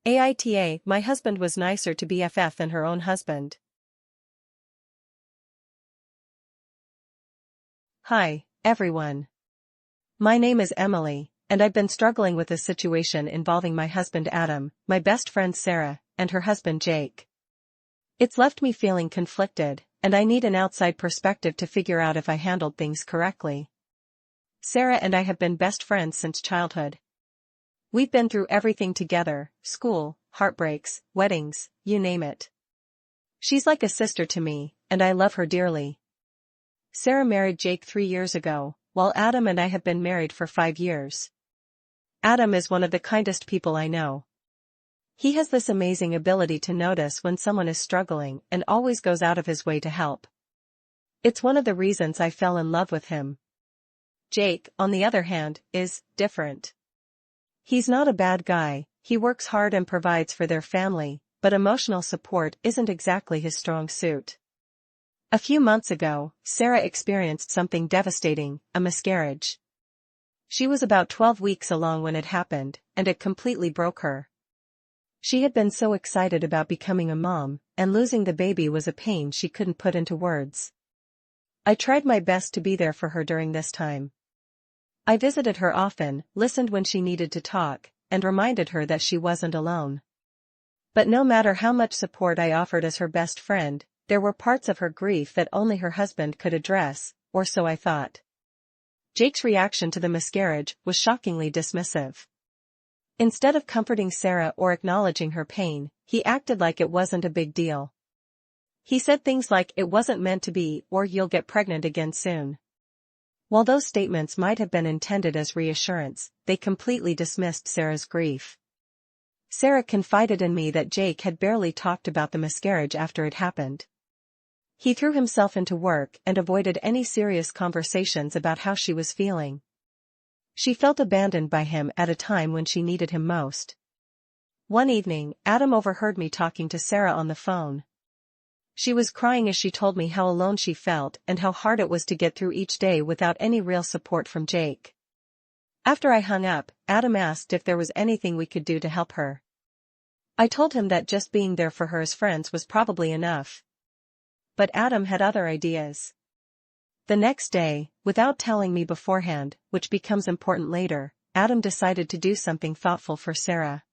AITA, my husband was nicer to BFF than her own husband. Hi, everyone. My name is Emily, and I've been struggling with a situation involving my husband Adam, my best friend Sarah, and her husband Jake. It's left me feeling conflicted, and I need an outside perspective to figure out if I handled things correctly. Sarah and I have been best friends since childhood. We've been through everything together: school, heartbreaks, weddings, you name it. She's like a sister to me, and I love her dearly. Sarah married Jake 3 years ago, while Adam and I have been married for 5 years. Adam is one of the kindest people I know. He has this amazing ability to notice when someone is struggling and always goes out of his way to help. It's one of the reasons I fell in love with him. Jake, on the other hand, is different. He's not a bad guy, he works hard and provides for their family, but emotional support isn't exactly his strong suit. A few months ago, Sarah experienced something devastating, a miscarriage. She was about 12 weeks along when it happened, and it completely broke her. She had been so excited about becoming a mom, and losing the baby was a pain she couldn't put into words. I tried my best to be there for her during this time. I visited her often, listened when she needed to talk, and reminded her that she wasn't alone. But no matter how much support I offered as her best friend, there were parts of her grief that only her husband could address, or so I thought. Jake's reaction to the miscarriage was shockingly dismissive. Instead of comforting Sarah or acknowledging her pain, he acted like it wasn't a big deal. He said things like "it wasn't meant to be" or "you'll get pregnant again soon." While those statements might have been intended as reassurance, they completely dismissed Sarah's grief. Sarah confided in me that Jake had barely talked about the miscarriage after it happened. He threw himself into work and avoided any serious conversations about how she was feeling. She felt abandoned by him at a time when she needed him most. One evening, Adam overheard me talking to Sarah on the phone. She was crying as she told me how alone she felt and how hard it was to get through each day without any real support from Jake. After I hung up, Adam asked if there was anything we could do to help her. I told him that just being there for her as friends was probably enough. But Adam had other ideas. The next day, without telling me beforehand, which becomes important later, Adam decided to do something thoughtful for Sarah.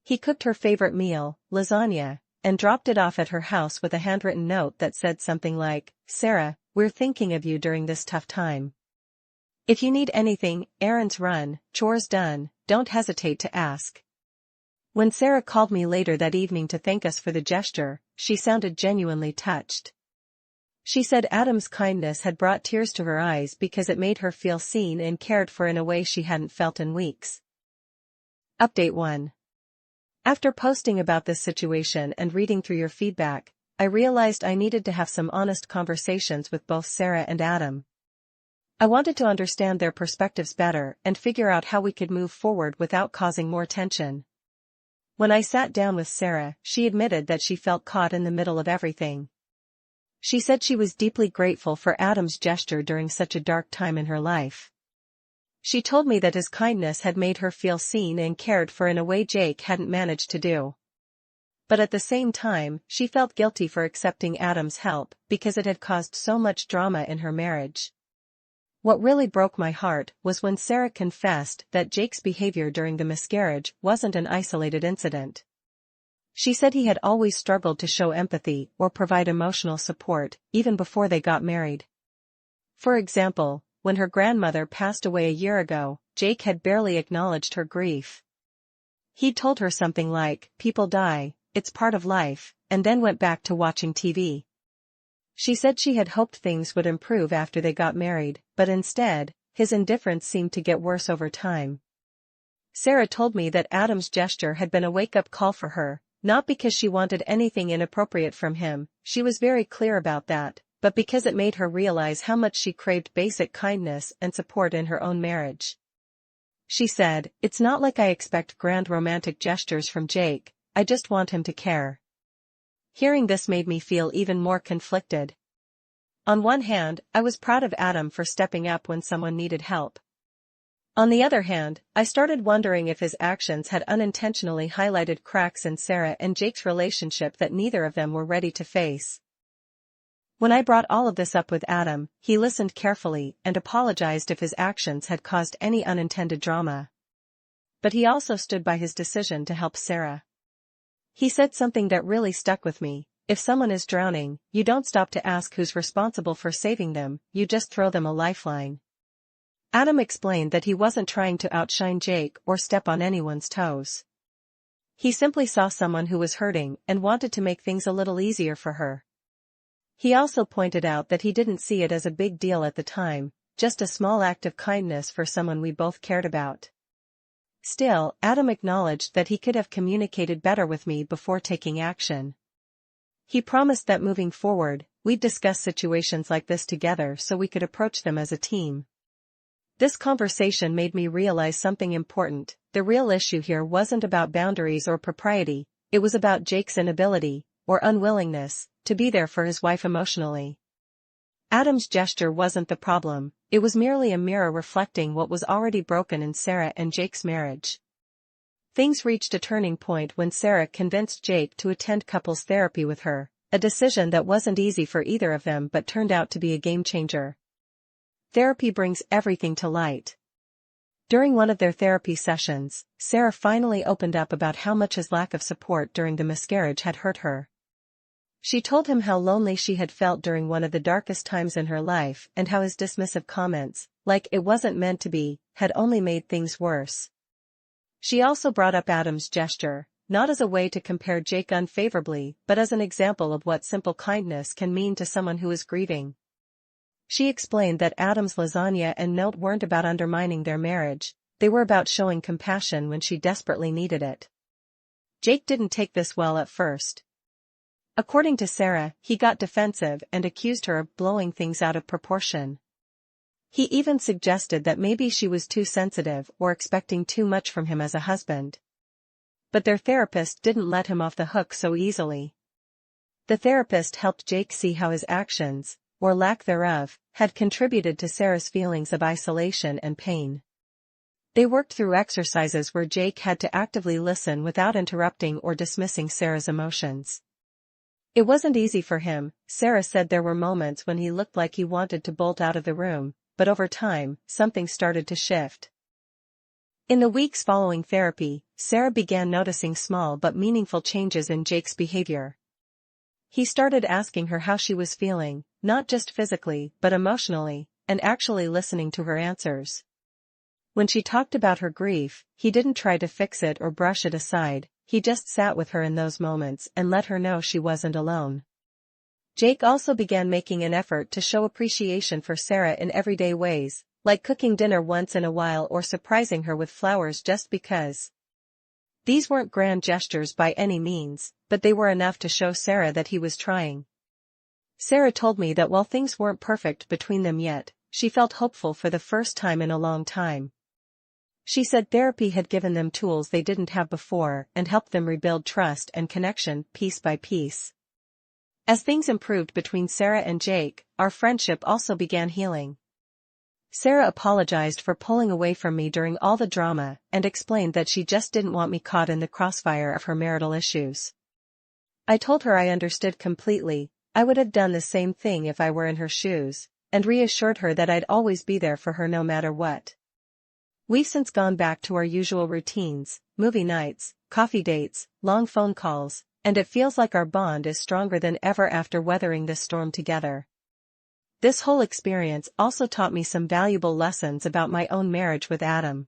He cooked her favorite meal, lasagna, and dropped it off at her house with a handwritten note that said something like, "Sarah, we're thinking of you during this tough time. If you need anything, errands run, chores done, don't hesitate to ask." When Sarah called me later that evening to thank us for the gesture, she sounded genuinely touched. She said Adam's kindness had brought tears to her eyes because it made her feel seen and cared for in a way she hadn't felt in weeks. Update 1. After posting about this situation and reading through your feedback, I realized I needed to have some honest conversations with both Sarah and Adam. I wanted to understand their perspectives better and figure out how we could move forward without causing more tension. When I sat down with Sarah, she admitted that she felt caught in the middle of everything. She said she was deeply grateful for Adam's gesture during such a dark time in her life. She told me that his kindness had made her feel seen and cared for in a way Jake hadn't managed to do. But at the same time, she felt guilty for accepting Adam's help because it had caused so much drama in her marriage. What really broke my heart was when Sarah confessed that Jake's behavior during the miscarriage wasn't an isolated incident. She said he had always struggled to show empathy or provide emotional support, even before they got married. For example, when her grandmother passed away a year ago, Jake had barely acknowledged her grief. He told her something like, "People die, it's part of life," and then went back to watching TV. She said she had hoped things would improve after they got married, but instead, his indifference seemed to get worse over time. Sarah told me that Adam's gesture had been a wake-up call for her, not because she wanted anything inappropriate from him, she was very clear about that, but because it made her realize how much she craved basic kindness and support in her own marriage. She said, "It's not like I expect grand romantic gestures from Jake, I just want him to care." Hearing this made me feel even more conflicted. On one hand, I was proud of Adam for stepping up when someone needed help. On the other hand, I started wondering if his actions had unintentionally highlighted cracks in Sarah and Jake's relationship that neither of them were ready to face. When I brought all of this up with Adam, he listened carefully and apologized if his actions had caused any unintended drama. But he also stood by his decision to help Sarah. He said something that really stuck with me: if someone is drowning, you don't stop to ask who's responsible for saving them, you just throw them a lifeline. Adam explained that he wasn't trying to outshine Jake or step on anyone's toes. He simply saw someone who was hurting and wanted to make things a little easier for her. He also pointed out that he didn't see it as a big deal at the time, just a small act of kindness for someone we both cared about. Still, Adam acknowledged that he could have communicated better with me before taking action. He promised that moving forward, we'd discuss situations like this together so we could approach them as a team. This conversation made me realize something important: the real issue here wasn't about boundaries or propriety, it was about Jake's inability, or unwillingness, to be there for his wife emotionally. Adam's gesture wasn't the problem, it was merely a mirror reflecting what was already broken in Sarah and Jake's marriage. Things reached a turning point when Sarah convinced Jake to attend couples therapy with her, a decision that wasn't easy for either of them but turned out to be a game-changer. Therapy brings everything to light. During one of their therapy sessions, Sarah finally opened up about how much his lack of support during the miscarriage had hurt her. She told him how lonely she had felt during one of the darkest times in her life and how his dismissive comments, like "it wasn't meant to be," had only made things worse. She also brought up Adam's gesture, not as a way to compare Jake unfavorably but as an example of what simple kindness can mean to someone who is grieving. She explained that Adam's lasagna and note weren't about undermining their marriage, they were about showing compassion when she desperately needed it. Jake didn't take this well at first. According to Sarah, he got defensive and accused her of blowing things out of proportion. He even suggested that maybe she was too sensitive or expecting too much from him as a husband. But their therapist didn't let him off the hook so easily. The therapist helped Jake see how his actions, or lack thereof, had contributed to Sarah's feelings of isolation and pain. They worked through exercises where Jake had to actively listen without interrupting or dismissing Sarah's emotions. It wasn't easy for him. Sarah said there were moments when he looked like he wanted to bolt out of the room, but over time, something started to shift. In the weeks following therapy, Sarah began noticing small but meaningful changes in Jake's behavior. He started asking her how she was feeling, not just physically but emotionally, and actually listening to her answers. When she talked about her grief, he didn't try to fix it or brush it aside, he just sat with her in those moments and let her know she wasn't alone. Jake also began making an effort to show appreciation for Sarah in everyday ways, like cooking dinner once in a while or surprising her with flowers just because. These weren't grand gestures by any means, but they were enough to show Sarah that he was trying. Sarah told me that while things weren't perfect between them yet, she felt hopeful for the first time in a long time. She said therapy had given them tools they didn't have before and helped them rebuild trust and connection piece by piece. As things improved between Sarah and Jake, our friendship also began healing. Sarah apologized for pulling away from me during all the drama and explained that she just didn't want me caught in the crossfire of her marital issues. I told her I understood completely, I would have done the same thing if I were in her shoes, and reassured her that I'd always be there for her no matter what. We've since gone back to our usual routines, movie nights, coffee dates, long phone calls, and it feels like our bond is stronger than ever after weathering this storm together. This whole experience also taught me some valuable lessons about my own marriage with Adam.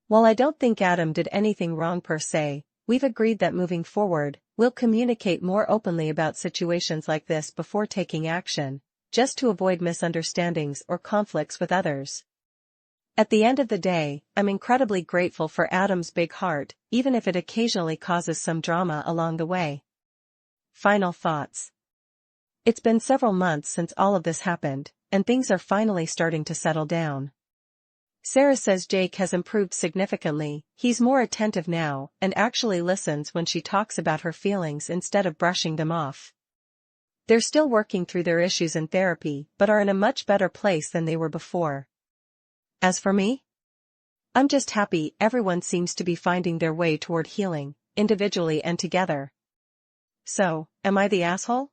While I don't think Adam did anything wrong per se, we've agreed that moving forward, we'll communicate more openly about situations like this before taking action, just to avoid misunderstandings or conflicts with others. At the end of the day, I'm incredibly grateful for Adam's big heart, even if it occasionally causes some drama along the way. Final thoughts. It's been several months since all of this happened, and things are finally starting to settle down. Sarah says Jake has improved significantly, he's more attentive now, and actually listens when she talks about her feelings instead of brushing them off. They're still working through their issues in therapy, but are in a much better place than they were before. As for me? I'm just happy everyone seems to be finding their way toward healing, individually and together. So, am I the asshole?